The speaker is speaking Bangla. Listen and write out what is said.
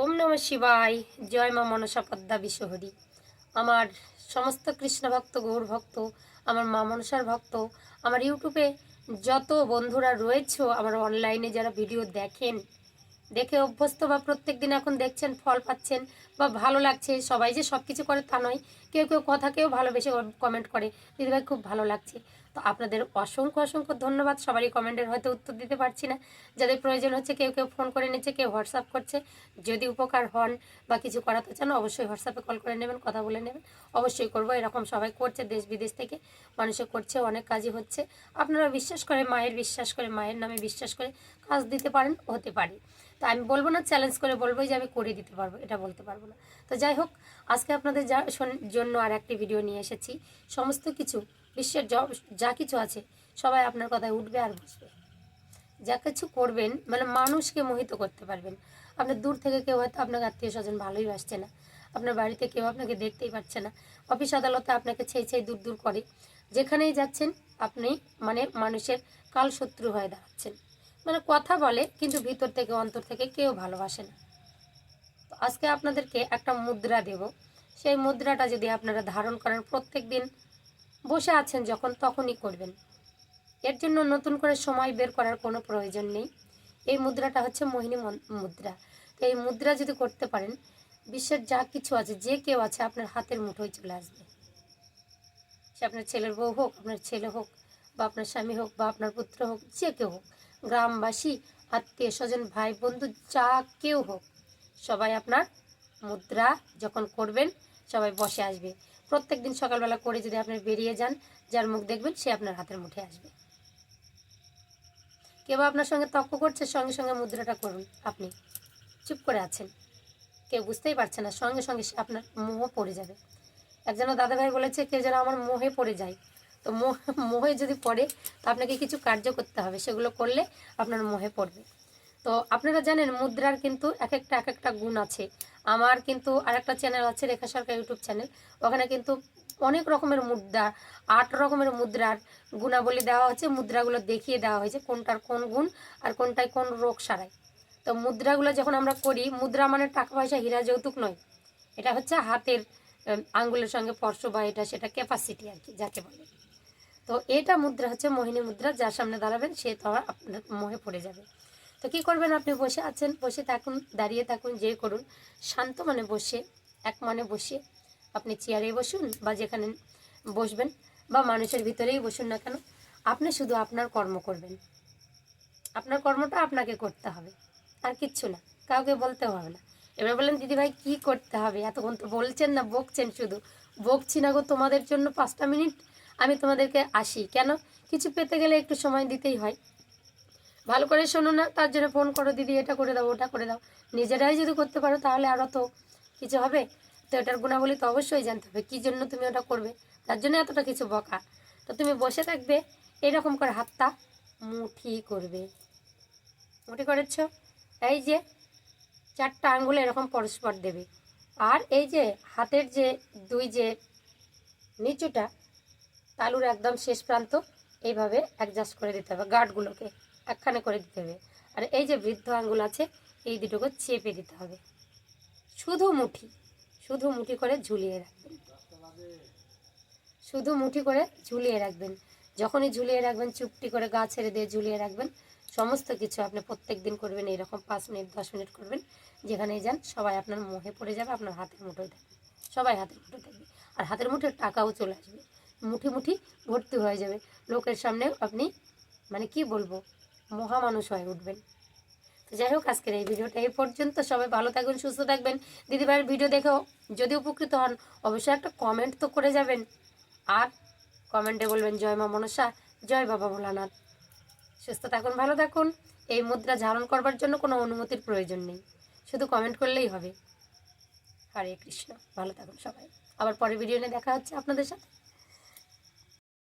ওম নমঃ শিবায়। জয় মা মনসা পদ্মা বিশ্বহরি। আমার সমস্ত কৃষ্ণ ভক্ত, গৌর ভক্ত, আমার মা মনসার ভক্ত, আমার ইউটিউবে যত বন্ধুরা রয়েছে, আমার অনলাইনে যারা ভিডিও দেখেন, দেখে অভ্যস্ত বা প্রত্যেক দিন এখন দেখছেন, ফল পাচ্ছেন বা ভালো লাগছে। সবাই যে সব কিছু করে তা নয়, কেউ কেউ কথাকেও ভালোবেসে কমেন্ট করে, দিদিভাই খুব ভালো লাগছে। তো আপনাদের অসংখ্য অসংখ্য ধন্যবাদ। সবারই কমেন্টের হয়তো উত্তর দিতে পারছি না, যাদের প্রয়োজন হচ্ছে কেউ কেউ ফোন করে নিচ্ছে, কেউ হোয়াটসঅ্যাপ করছে। যদি উপকার হন বা কিছু করাতে চান, অবশ্যই হোয়াটসঅ্যাপে কল করে নেবেন, কথা বলে নেবেন। অবশ্যই করবো, এরকম সবাই করছে, দেশ বিদেশ থেকে মানুষে করছে, অনেক কাজই হচ্ছে। আপনারা বিশ্বাস করে, মায়ের বিশ্বাস করে, মায়ের নামে বিশ্বাস করে কাজ দিতে পারেন, হতে পারে। তো আমি বলবো না, চ্যালেঞ্জ করে বলবো যে আমি করে দিতে পারবো, এটা বলতে পারবো না। তো যাই হোক, আজকে আপনাদের জন্য আর একটি ভিডিও নিয়ে এসেছি। সমস্ত কিছু বিশ্বের যা কিছু আছে সবাই আপনার কথায় উঠবে আর বসবে। যা কিছু করবেন, মানে মানুষকে মোহিত করতে পারবেন। আপনার দূর থেকে কেউ হয়তো আপনাকে আত্মীয় স্বজন ভালোই বাসছে না, আপনার বাড়িতে কেউ আপনাকে দেখতেই পাচ্ছে না, অফিস আদালতে আপনাকে ছেই ছেই দূর দূর করে, যেখানেই যাচ্ছেন আপনি মানে মানুষের কাল শত্রু হয়ে দাঁড়াচ্ছেন। মানে কথা বলে কিন্তু ভিতর থেকে, অন্তর থেকে কেউ ভালোবাসে না। তো আজকে আপনাদেরকে একটা মুদ্রা দেব। সেই মুদ্রাটা যদি আপনারা ধারণ করেন, প্রত্যেক দিন বসে আছেন যখন, তখনই করবেন। এর জন্য নতুন করে সময় বের করার কোনো প্রয়োজন নেই। এই মুদ্রাটা হচ্ছে মোহিনী মুদ্রা। তো এই মুদ্রা যদি করতে পারেন, বিশ্বের যা কিছু আছে, যে কেউ আছে, আপনার হাতের মুঠোয় চলে আসবে। সে আপনার ছেলের বউ হোক, আপনার ছেলে হোক, বা আপনার স্বামী হোক, বা আপনার পুত্র হোক, যে কেউ হোক, গ্রামবাসী, আত্মীয় স্বজন, ভাই বন্ধু, যা কেউ হোক, সবাই আপনার মুদ্রা যখন করবেন, সবাই বসে আসবে। প্রত্যেক দিন সকালবেলা করে যদি আপনি বেরিয়ে যান, যার মুখ দেখবেন সে আপনার হাতের মুঠে আসবে। কেউ আপনার সঙ্গে তর্ক করছে, সঙ্গে সঙ্গে মুদ্রাটা করুন। আপনি চুপ করে আছেন, কেউ বুঝতেই পারছে না, সঙ্গে সঙ্গে সে আপনার মোহ পড়ে যাবে। একজন দাদাভাই বলেছে, কেউ যেন আমার মোহে পড়ে যায়। তো মোহে যদি পড়ে, তো আপনাকে কিছু কার্য করতে হবে, সেগুলো করলে আপনার মোহে পড়বে। তো আপনারা জানেন, মুদ্রার কিন্তু এক একটা গুণ আছে। আমার কিন্তু আর একটা চ্যানেল আছে, রেখা সরকার ইউটিউব চ্যানেল। ওখানে কিন্তু অনেক রকমের মুদ্রা, 8 রকমের মুদ্রার গুণাবলী দেওয়া হচ্ছে। মুদ্রাগুলো দেখিয়ে দেওয়া হয়েছে কোনটার কোন গুণ আর কোনটায় কোন রোগ সারায়। তো মুদ্রাগুলো যখন আমরা করি, মুদ্রা মানে টাকা পয়সা, হীরা যৌতুক নয়। এটা হচ্ছে হাতের আঙ্গুলের সঙ্গে স্পর্শ, বা এটা সেটা ক্যাপাসিটি আর কি, যাকে বলে। তো এটা মুদ্রা হচ্ছে মোহিনী মুদ্রা। যার সামনে দাঁড়াবেন সে তো আবার আপনার মোহে পড়ে যাবে। তো কী করবেন, আপনি বসে আছেন, বসে থাকুন, দাঁড়িয়ে থাকুন, যে করুন, শান্ত মানে বসে, এক মানে বসে, আপনি চেয়ারে বসুন বা যেখানে বসবেন, বা মানুষের ভিতরেই বসুন না কেন, আপনি শুধু আপনার কর্ম করবেন। আপনার কর্মটা আপনাকে করতে হবে, আর কিচ্ছু না, কাউকে বলতে হবে না। এবার বলেন, দিদিভাই কী করতে হবে? এতক্ষণ তো বলছেন না, বকছেন শুধু। বকছি না গো, তোমাদের জন্য 5টা মিনিট আমি তোমাদেরকে আসি কেন? কিছু পেতে গেলে একটু সময় দিতেই হয়। ভালো করে শোনো না, তার জন্য ফোন করো, দিদি এটা করে দাও, ওটা করে দাও। নিজেরাই যদি করতে পারো, তাহলে আরও তো কিছু হবে। তো এটার গুণাবলী তো অবশ্যই জানতে হবে, কী জন্য তুমি ওটা করবে, তার জন্য এতটা কিছু বকা। তো তুমি বসে থাকবে, এরকম করে হাতটা মুঠি করবে। মুঠি করেছ, এই যে 4টা আঙ্গুলে এরকম পরস্পর দেবে। আর এই যে হাতের যে দুই যে নিচুটা, তালুর একদম শেষ প্রান্ত, এইভাবে অ্যাডজাস্ট করে দিতে হবে, গার্ডগুলোকে একখানে করে দিতে হবে। আর এই যে বৃদ্ধ আঙ্গুল আছে, এই দুটোকে চেপে দিতে হবে। শুধু মুঠি, শুধু মুঠি করে ঝুলিয়ে রাখবেন, শুধু মুঠি করে ঝুলিয়ে রাখবেন। যখনই ঝুলিয়ে রাখবেন, চুপটি করে গা ছেড়ে দিয়ে ঝুলিয়ে রাখবেন। সমস্ত কিছু আপনি প্রত্যেক দিন করবেন, এইরকম 5 মিনিট 10 মিনিট করবেন। যেখানেই যান সবাই আপনার মুখে পড়ে যাবে, আপনার হাতের মুঠোয় থাকবে, সবাই হাতের মুঠোয় থাকবে। আর হাতের মুঠে টাকাও চলে আসবে, মুঠি মুঠি ভর্তি হয়ে যাবে। লোকের সামনে আপনি মানে কি বলবো, মহামানুষ হয়ে উঠবেন। তো যাই হোক, আজকের এই ভিডিওটা এই পর্যন্ত। সবাই ভালো থাকবেন, সুস্থ থাকবেন। দিদিভাইয়ের ভিডিও দেখেও যদি উপকৃত হন, অবশ্যই একটা কমেন্ট তো করে যাবেন। আর কমেন্টে বলবেন, জয় মা মনসা, জয় বাবা ভোলানাথ। সুস্থ থাকুন, ভালো থাকুন। এই মুদ্রা ধারণ করবার জন্য কোনো অনুমতির প্রয়োজন নেই, শুধু কমেন্ট করলেই হবে। হরে কৃষ্ণ। ভালো থাকুন সবাই। আবার পরের ভিডিও নিয়ে দেখা হচ্ছে আপনাদের সাথে।